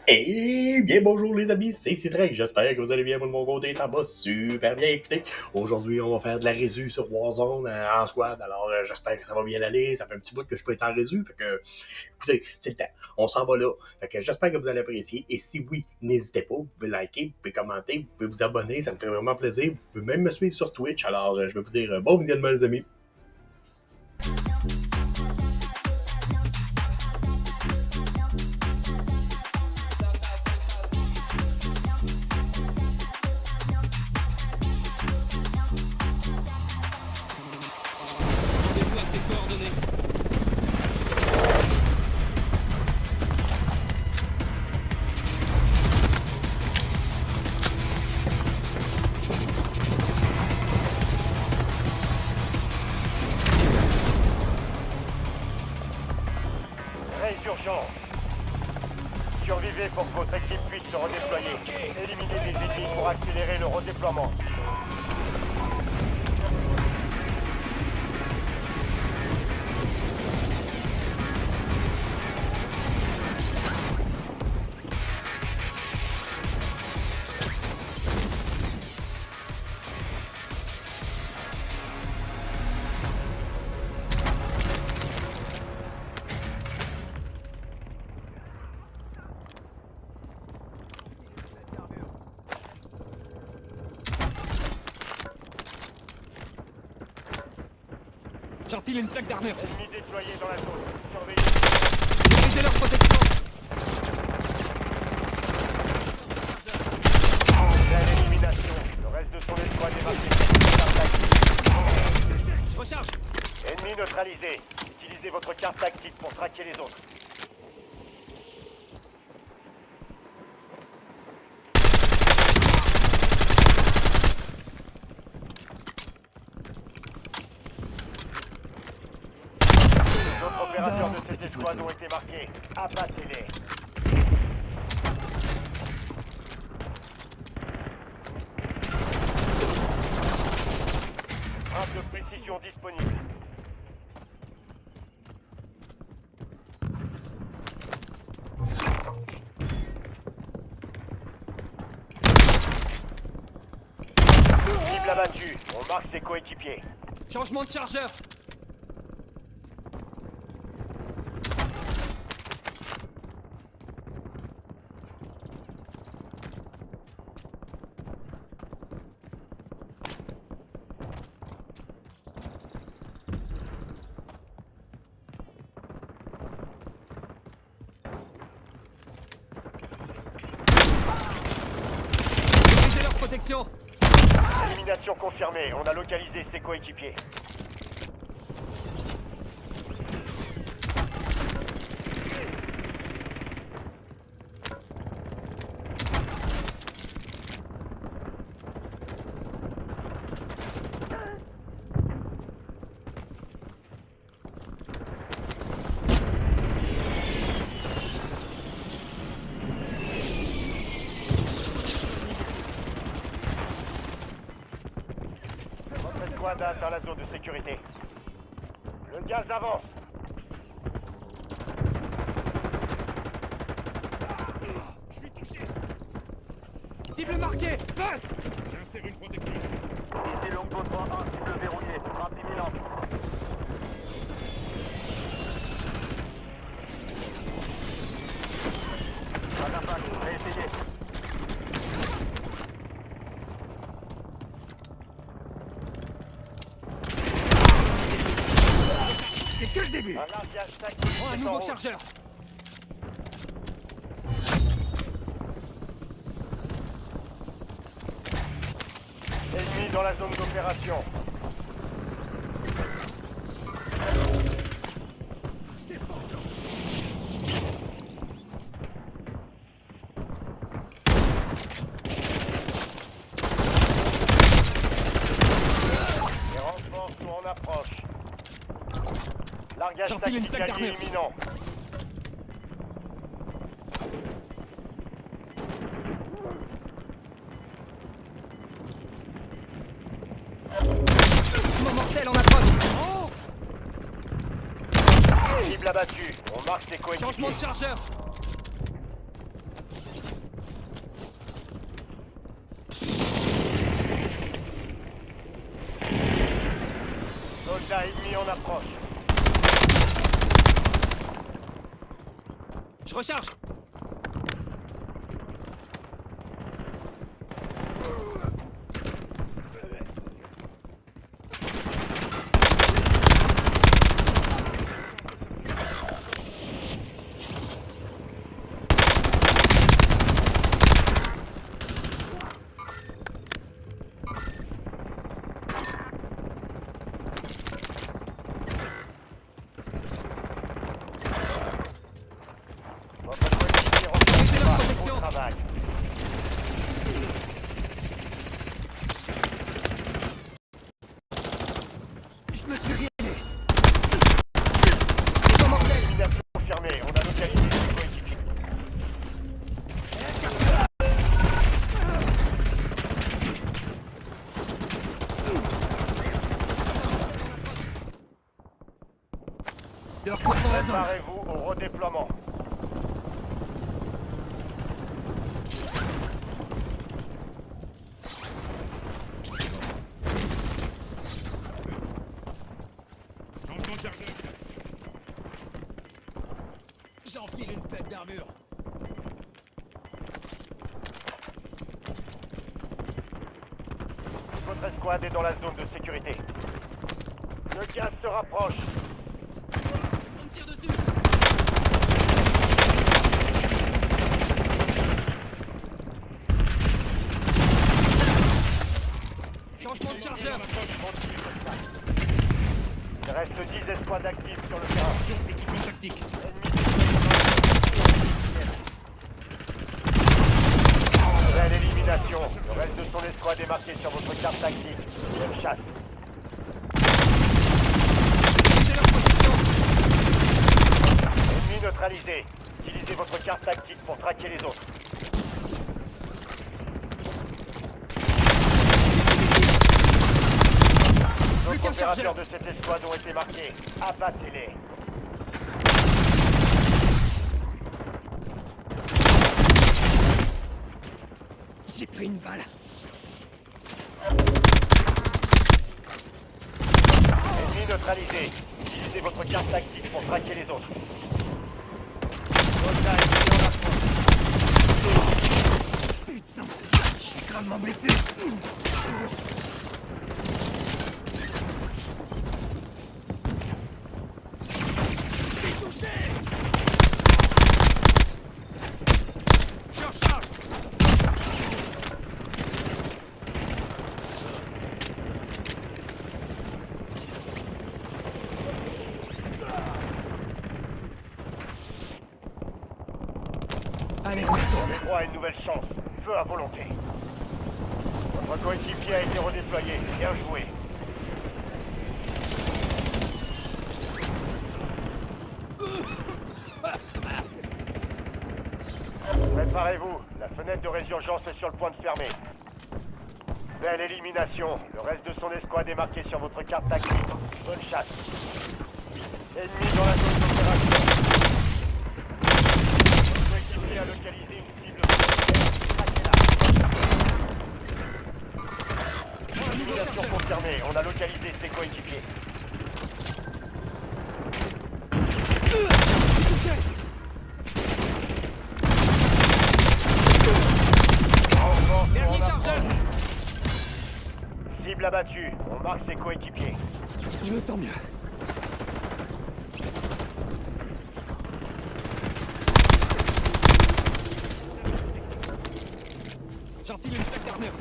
Eh bien, bonjour les amis, c'est Cédric. J'espère que vous allez bien. Moi, de mon côté, ça va super bien. Écoutez, aujourd'hui, on va faire de la résu sur Warzone en squad. Alors, j'espère que ça va bien aller. Ça fait un petit bout que je peux être en résu. Fait que, écoutez, c'est le temps. On s'en va là. Fait que j'espère que vous allez apprécier. Et si oui, n'hésitez pas. Vous pouvez liker, vous pouvez commenter, vous pouvez vous abonner. Ça me fait vraiment plaisir. Vous pouvez même me suivre sur Twitch. Alors, je vais vous dire bon visionnement, les amis. Rendez-vous à ces coordonnées. Raid d'urgence. Survivez pour que votre équipe puisse se redéployer. Éliminez les ennemis pour accélérer le redéploiement. J'enfile une plaque d'armure. Ennemis déployés dans la zone. Surveillez. Brisez leur protection. Belle élimination. Le reste de son escouade est marqué. Je recharge. Ennemi neutralisé. Utilisez votre carte tactique pour traquer les autres. Les autres opérateurs de cette escouade ont été marqués. Abattez-les. Frappe de précision disponible. Cible abattue. On marque ses coéquipiers. Changement de chargeur. Brisez leur protection. Élimination confirmée. On a localisé ses coéquipiers. Votre escouade a atteint la zone de sécurité. Le gaz avance. Cible marquée. Passe. J'insère une protection. Ici Longbow 3-1, cible verrouillée. Frappe imminente. Pas d'impact. Réessayez. C'est que le début. Un largage tactique Prends un est en nouveau route. chargeur. Ennemi dans la zone d'opération. Les renforts sont en approche. Largage J'enfile une tactique plaque allié d'armure. imminent. Mouvement mortel en approche. Oh. Cible abattue. On marque ses coéquipiers. Changement de chargeur. Soldat ennemi en approche. Je recharge. Votre coéquipier reprend au travail. Je me suis grillé. Dégâts mortels. Élimination confirmée. On a localisé votre coéquipier. De leur côté dans la zone. Préparez-vous au redéploiement. J'enfile une plaque d'armure. Votre escouade est dans la zone de sécurité. Le gaz se rapproche. On me tire dessus. Changement de chargeur. Il reste 10 escouades actives sur le terrain. Équipement tactique. Belle élimination. Le reste de son escouade est marqué sur votre carte tactique. Bonne chasse. C'est leur position. Ennemi neutralisé. Utilisez votre carte tactique pour traquer les autres. Plus D'autres qu'un opérateurs chargeur. de cette escouade ont été marqués. Abattez-les. J'ai pris une balle. Ennemi neutralisé. Utilisez votre carte tactique pour traquer les autres. Soldat ennemi en approche. Putain, je suis gravement blessé. Je suis touché. Je recharge. Allez, on retourne. Les droits à une nouvelle chance. Feu à volonté. Votre coéquipier a été redéployé. Bien joué. Préparez-vous. La fenêtre de résurgence est sur le point de fermer. Belle élimination. Le reste de son escouade est marqué sur votre carte tactique. Bonne chasse. Ennemi dans la zone d'opération. Votre coéquipier a localisé une cible. Traquez-la. Élimination confirmée. On a localisé ses coéquipiers. Renforce Dernier en chargeur. approche. Cible abattue. On marque ses coéquipiers. Je me sens mieux. J'enfile une plaque d'armure.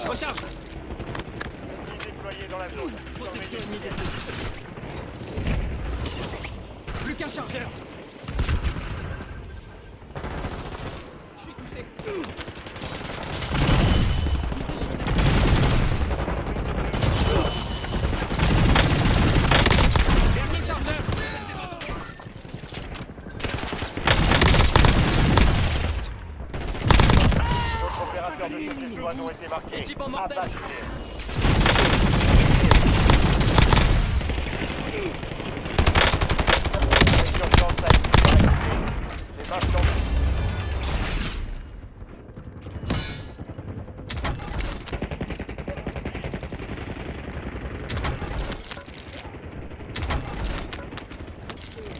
Je recharge. Ennemi déployé dans la zone. Protection immédiate. Plus qu'un chargeur. Je suis touché. Dernier chargeur. D'autres opérateurs de cette escouade ont été marqués. Équipement mortel. Abattez-les. Résurgence activée. C'est maintenant.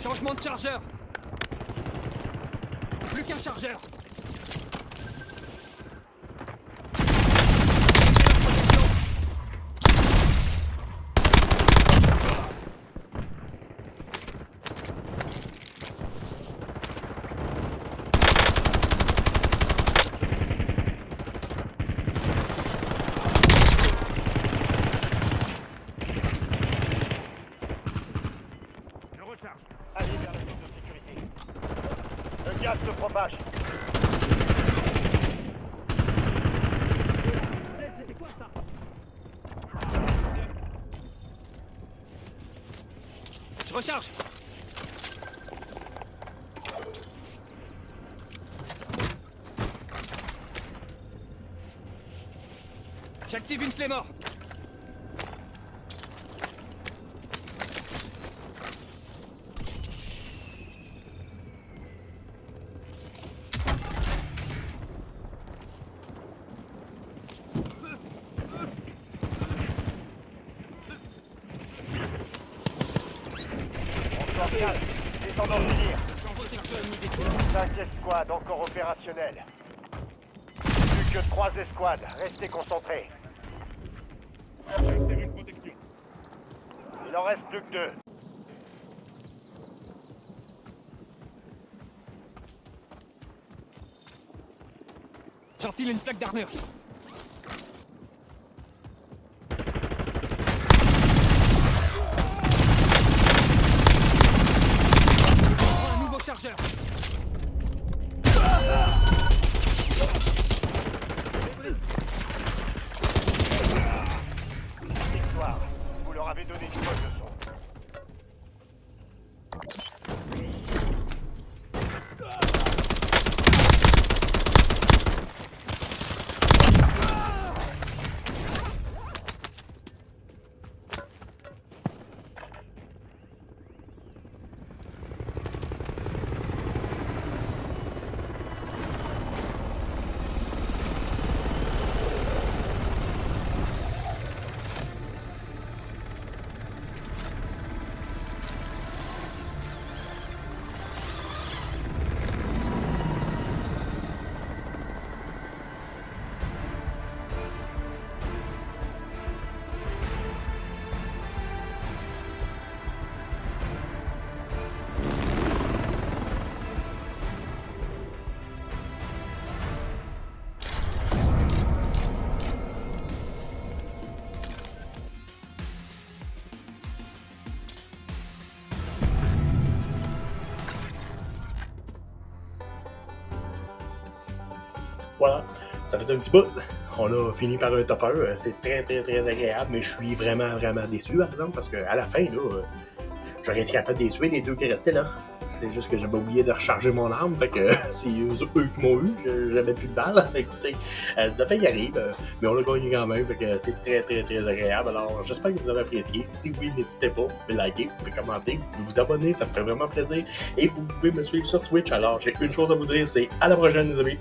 Changement de chargeur. Plus qu'un chargeur. Je recharge. Allez vers la zone de sécurité. Le gaz se propage. C'était quoi ça? Je recharge. J'active une clé mort. Encore calme. Descendant de tir. Protection immédiate. 5 escouades encore opérationnelles. Plus que 3 escouades. Restez concentrés. J'insère une protection. Il en reste plus que 2. J'enfile une plaque d'armure. Un nouveau chargeur. Victoire. Vous leur avez donné une bonne leçon. Voilà, ça faisait un petit bout. On a fini par un topper. C'est très, très, très agréable, mais je suis vraiment, vraiment déçu, par exemple, parce qu'à la fin, là, j'aurais été capable de les tuer, les deux qui restaient là. C'est juste que j'avais oublié de recharger mon arme, fait que c'est eux qui m'ont eu, j'avais plus de balles. Écoutez, ça fait y arrive, mais on l'a gagné quand même, fait que c'est très très très agréable. Alors j'espère que vous avez apprécié. Si oui, n'hésitez pas, vous pouvez liker, vous pouvez commenter, vous pouvez vous abonner, ça me fait vraiment plaisir. Et vous pouvez me suivre sur Twitch. Alors j'ai une chose à vous dire, c'est à la prochaine les amis.